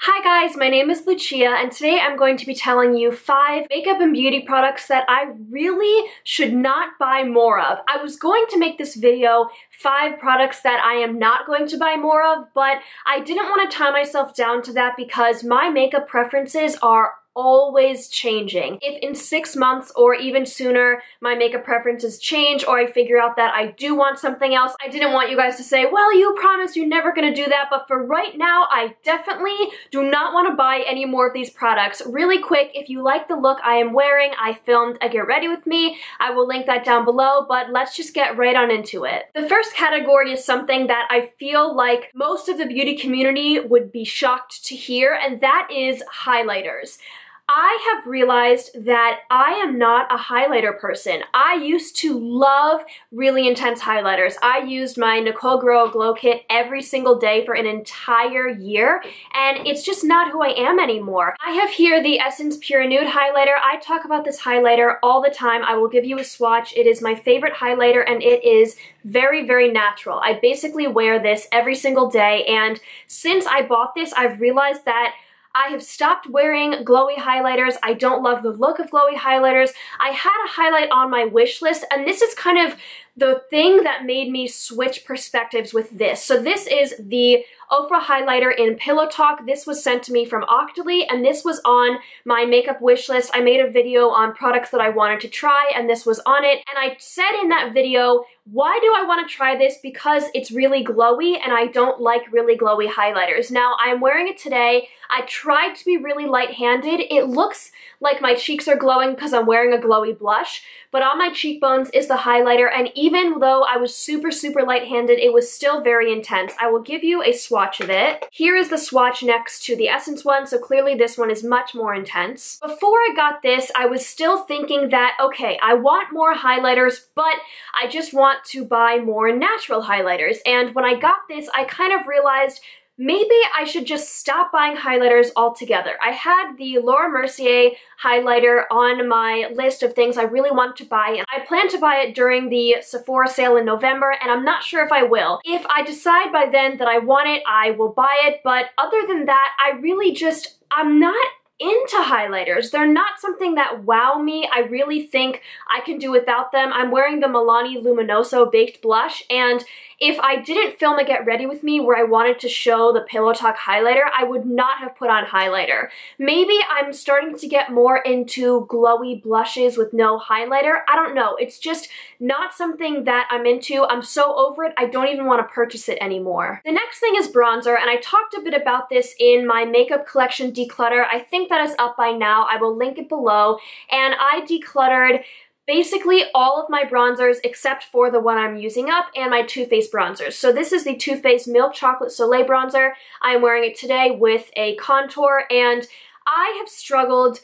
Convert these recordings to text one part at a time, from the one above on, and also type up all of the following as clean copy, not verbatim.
Hi guys, my name is Lucia and today I'm going to be telling you 5 makeup and beauty products that I really should not buy more of. I was going to make this video 5 products that I am not going to buy more of, but I didn't want to tie myself down to that because my makeup preferences are always changing. If in 6 months or even sooner my makeup preferences change or I figure out that I do want something else, I didn't want you guys to say, well, you promised you're never gonna do that, but for right now, I definitely do not want to buy any more of these products. Really quick, if you like the look I am wearing, I filmed a Get Ready With Me. I will link that down below, but let's just get right on into it. The first category is something that I feel like most of the beauty community would be shocked to hear, and that is highlighters. I have realized that I am not a highlighter person. I used to love really intense highlighters. I used my Nicole Grow Glow Kit every single day for an entire year, and it's just not who I am anymore. I have here the Essence Pure Nude highlighter. I talk about this highlighter all the time. I will give you a swatch. It is my favorite highlighter, and it is very, very natural. I basically wear this every single day, and since I bought this, I've realized that I have stopped wearing glowy highlighters. I don't love the look of glowy highlighters. I had a highlight on my wish list, and this is kind of the thing that made me switch perspectives with this. So this is the Ofra highlighter in Pillow Talk. This was sent to me from Octoly, and this was on my makeup wish list. I made a video on products that I wanted to try, and this was on it. And I said in that video, why do I want to try this? Because it's really glowy, and I don't like really glowy highlighters. Now, I'm wearing it today. I tried to be really light-handed. It looks like my cheeks are glowing because I'm wearing a glowy blush, but on my cheekbones is the highlighter, and even though I was super, super light-handed, it was still very intense. I will give you a swatch of it. Here is the swatch next to the Essence one, so clearly this one is much more intense. Before I got this, I was still thinking that, okay, I want more highlighters, but I just want to buy more natural highlighters, and when I got this, I kind of realized maybe I should just stop buying highlighters altogether. I had the Laura Mercier highlighter on my list of things I really wanted to buy, and I plan to buy it during the Sephora sale in November, and I'm not sure if I will. If I decide by then that I want it, I will buy it, but other than that, I'm not into highlighters. They're not something that wow me. I really think I can do without them. I'm wearing the Milani Luminoso Baked Blush, and if I didn't film a Get Ready With Me where I wanted to show the Pillow Talk highlighter, I would not have put on highlighter. Maybe I'm starting to get more into glowy blushes with no highlighter. I don't know. It's just not something that I'm into. I'm so over it, I don't even want to purchase it anymore. The next thing is bronzer, and I talked a bit about this in my makeup collection declutter. I think that is up by now. I will link it below, and I decluttered basically all of my bronzers except for the one I'm using up and my Too Faced bronzers. So this is the Too Faced Milk Chocolate Soleil bronzer. I'm wearing it today with a contour, and I have struggled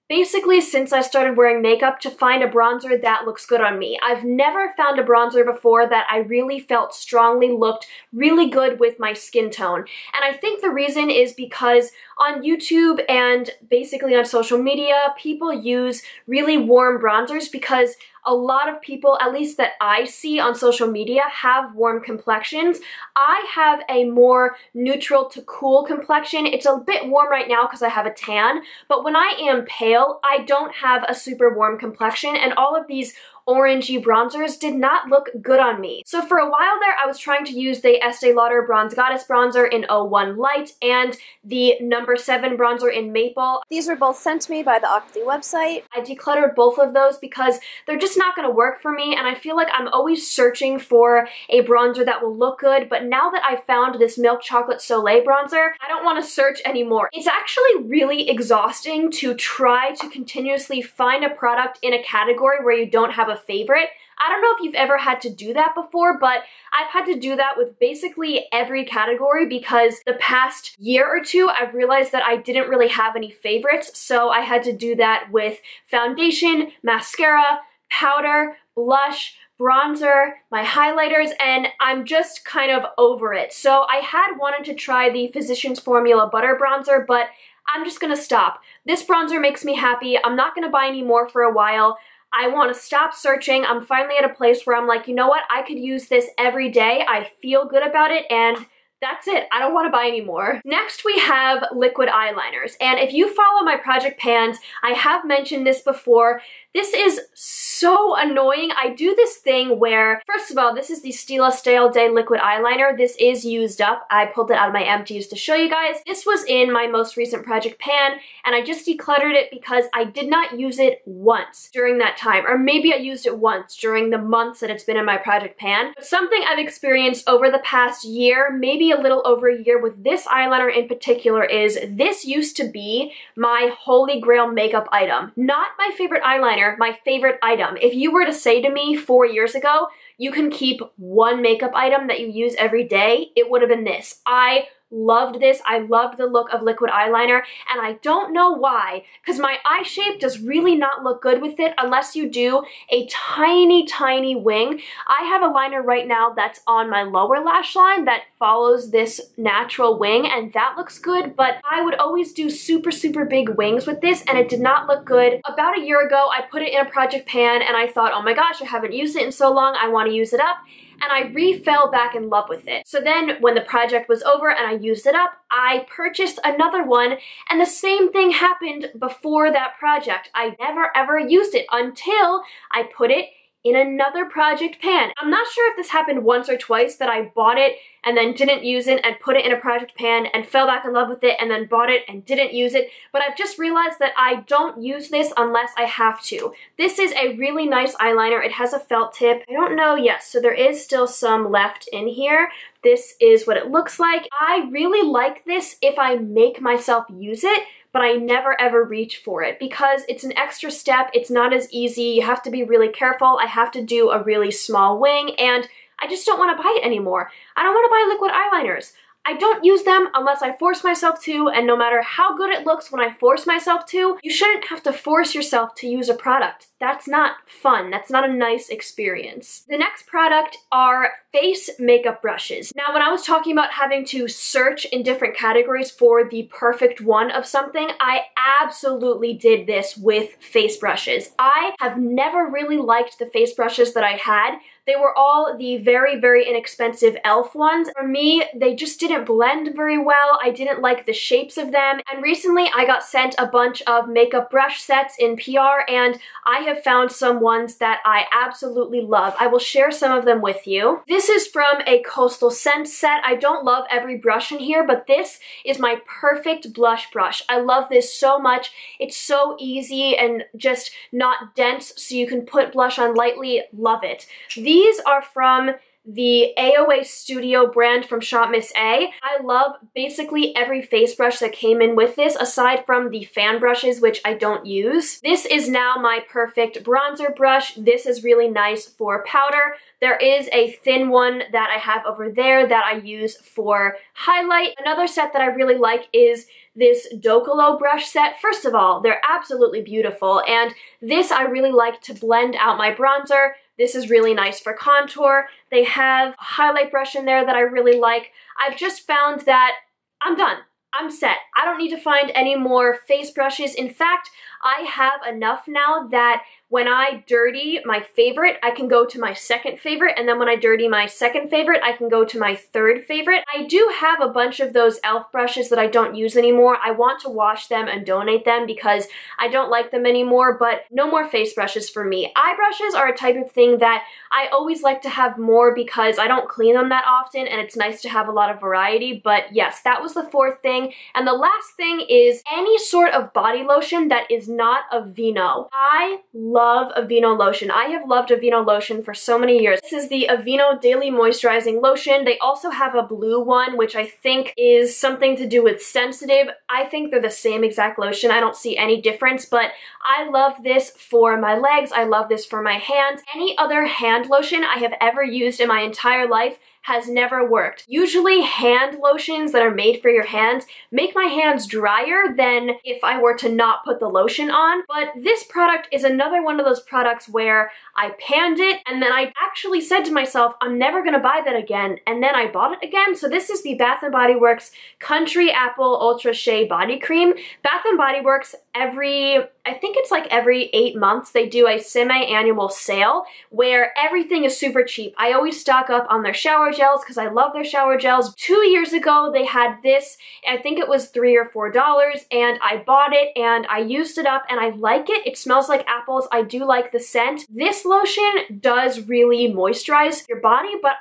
basically since I started wearing makeup to find a bronzer that looks good on me. I've never found a bronzer before that I really felt strongly looked really good with my skin tone. And I think the reason is because on YouTube and basically on social media, people use really warm bronzers because a lot of people, at least that I see on social media, have warm complexions. I have a more neutral to cool complexion. It's a bit warm right now because I have a tan, but when I am pale, I don't have a super warm complexion, and all of these orangey bronzers did not look good on me. So for a while there, I was trying to use the Estee Lauder Bronze Goddess bronzer in 01 Light and the No. 7 bronzer in Maple. These were both sent to me by the Octoly website. I decluttered both of those because they're just not gonna work for me, and I feel like I'm always searching for a bronzer that will look good, but now that I've found this Milk Chocolate Soleil bronzer, I don't want to search anymore. It's actually really exhausting to try to continuously find a product in a category where you don't have a favorite. I don't know if you've ever had to do that before, but I've had to do that with basically every category because the past year or two, I've realized that I didn't really have any favorites, so I had to do that with foundation, mascara, powder, blush, bronzer, my highlighters, and I'm just kind of over it. So I had wanted to try the Physicians Formula Butter Bronzer, but I'm just gonna stop. This bronzer makes me happy. I'm not gonna buy any more for a while. I want to stop searching. I'm finally at a place where I'm like, you know what? I could use this every day. I feel good about it, and That's it. I don't want to buy any more. Next, we have liquid eyeliners. And if you follow my project pans, I have mentioned this before. This is so annoying. I do this thing where, first of all, this is the Stila Stale Day liquid eyeliner. This is used up. I pulled it out of my empties to show you guys. This was in my most recent project pan, and I just decluttered it because I did not use it once during that time. Or maybe I used it once during the months that it's been in my project pan. But something I've experienced over the past year, maybe a little over a year with this eyeliner in particular, is this used to be my holy grail makeup item. Not my favorite eyeliner, my favorite item. If you were to say to me 4 years ago, you can keep one makeup item that you use every day, it would have been this. I loved this. I loved the look of liquid eyeliner, and I don't know why, because my eye shape does really not look good with it unless you do a tiny, tiny wing. I have a liner right now that's on my lower lash line that follows this natural wing, and that looks good, but I would always do super, super big wings with this, and it did not look good. About a year ago, I put it in a project pan, and I thought, oh my gosh, I haven't used it in so long, I want to use it up. And I fell back in love with it. So then when the project was over and I used it up, I purchased another one, and the same thing happened before that project. I never ever used it until I put it in another project pan. I'm not sure if this happened once or twice, that I bought it and then didn't use it and put it in a project pan and fell back in love with it and then bought it and didn't use it, but I've just realized that I don't use this unless I have to. This is a really nice eyeliner. It has a felt tip. I don't know, yes, so there is still some left in here. This is what it looks like. I really like this if I make myself use it, but I never ever reach for it because it's an extra step. It's not as easy. You have to be really careful. I have to do a really small wing, and I just don't want to buy it anymore. I don't want to buy liquid eyeliners. I don't use them unless I force myself to, and no matter how good it looks when I force myself to, you shouldn't have to force yourself to use a product. That's not fun. That's not a nice experience. The next product are face makeup brushes. Now, when I was talking about having to search in different categories for the perfect one of something, I absolutely did this with face brushes. I have never really liked the face brushes that I had. They were all the very, very inexpensive e.l.f. ones. For me, they just didn't blend very well. I didn't like the shapes of them. And recently I got sent a bunch of makeup brush sets in PR, and I have found some ones that I absolutely love. I will share some of them with you. This is from a Coastal Scents set. I don't love every brush in here, but this is my perfect blush brush. I love this so much. It's so easy and just not dense, so you can put blush on lightly. Love it. These are from the AOA Studio brand from Shop Miss A. I love basically every face brush that came in with this, aside from the fan brushes, which I don't use. This is now my perfect bronzer brush. This is really nice for powder. There is a thin one that I have over there that I use for highlight. Another set that I really like is this Docolo brush set. First of all, they're absolutely beautiful, and this I really like to blend out my bronzer. This is really nice for contour. They have a highlight brush in there that I really like. I've just found that I'm done. I'm set. I don't need to find any more face brushes. In fact, I have enough now that when I dirty my favorite, I can go to my second favorite, and then when I dirty my second favorite, I can go to my third favorite. I do have a bunch of those e.l.f. brushes that I don't use anymore. I want to wash them and donate them because I don't like them anymore, but no more face brushes for me. Eye brushes are a type of thing that I always like to have more because I don't clean them that often, and it's nice to have a lot of variety. But yes, that was the fourth thing. And the last thing is any sort of body lotion that is not Aveeno. I love Aveeno lotion. I have loved Aveeno lotion for so many years. This is the Aveeno Daily Moisturizing Lotion. They also have a blue one, which I think is something to do with sensitive. I think they're the same exact lotion. I don't see any difference, but I love this for my legs. I love this for my hands. Any other hand lotion I have ever used in my entire life has never worked. Usually hand lotions that are made for your hands make my hands drier than if I were to not put the lotion on, but this product is another one of those products where I panned it and then I actually said to myself, I'm never gonna buy that again, and then I bought it again. So this is the Bath & Body Works Country Apple Ultra Shea Body Cream. Bath & Body Works I think it's like every 8 months, they do a semi-annual sale where everything is super cheap. I always stock up on their shower gels because I love their shower gels. 2 years ago, they had this. I think it was $3 or $4, and I bought it and I used it up and I like it. It smells like apples. I do like the scent. This lotion does really moisturize your body, but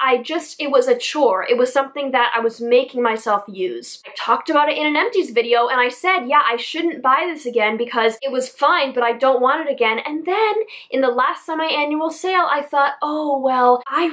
it was a chore. It was something that I was making myself use. I talked about it in an empties video and I said, yeah, I shouldn't buy this again because it was fine, but I don't want it again. And then in the last semi-annual sale, I thought, oh, well, I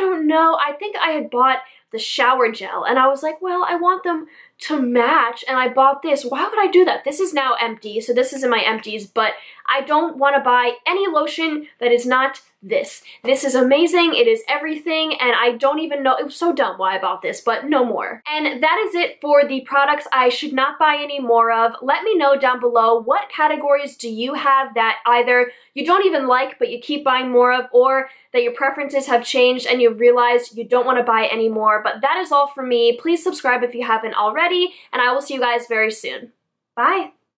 don't know. I think I had bought the shower gel and I was like, well, I want them to match, and I bought this. Why would I do that? This is now empty, so this is in my empties, but I don't want to buy any lotion that is not this. This is amazing, it is everything, and I don't even know, it was so dumb why I bought this, but no more. And that is it for the products I should not buy any more of. Let me know down below, what categories do you have that either you don't even like but you keep buying more of, or that your preferences have changed and you've realized you don't want to buy any more. But that is all for me. Please subscribe if you haven't already, and I will see you guys very soon. Bye!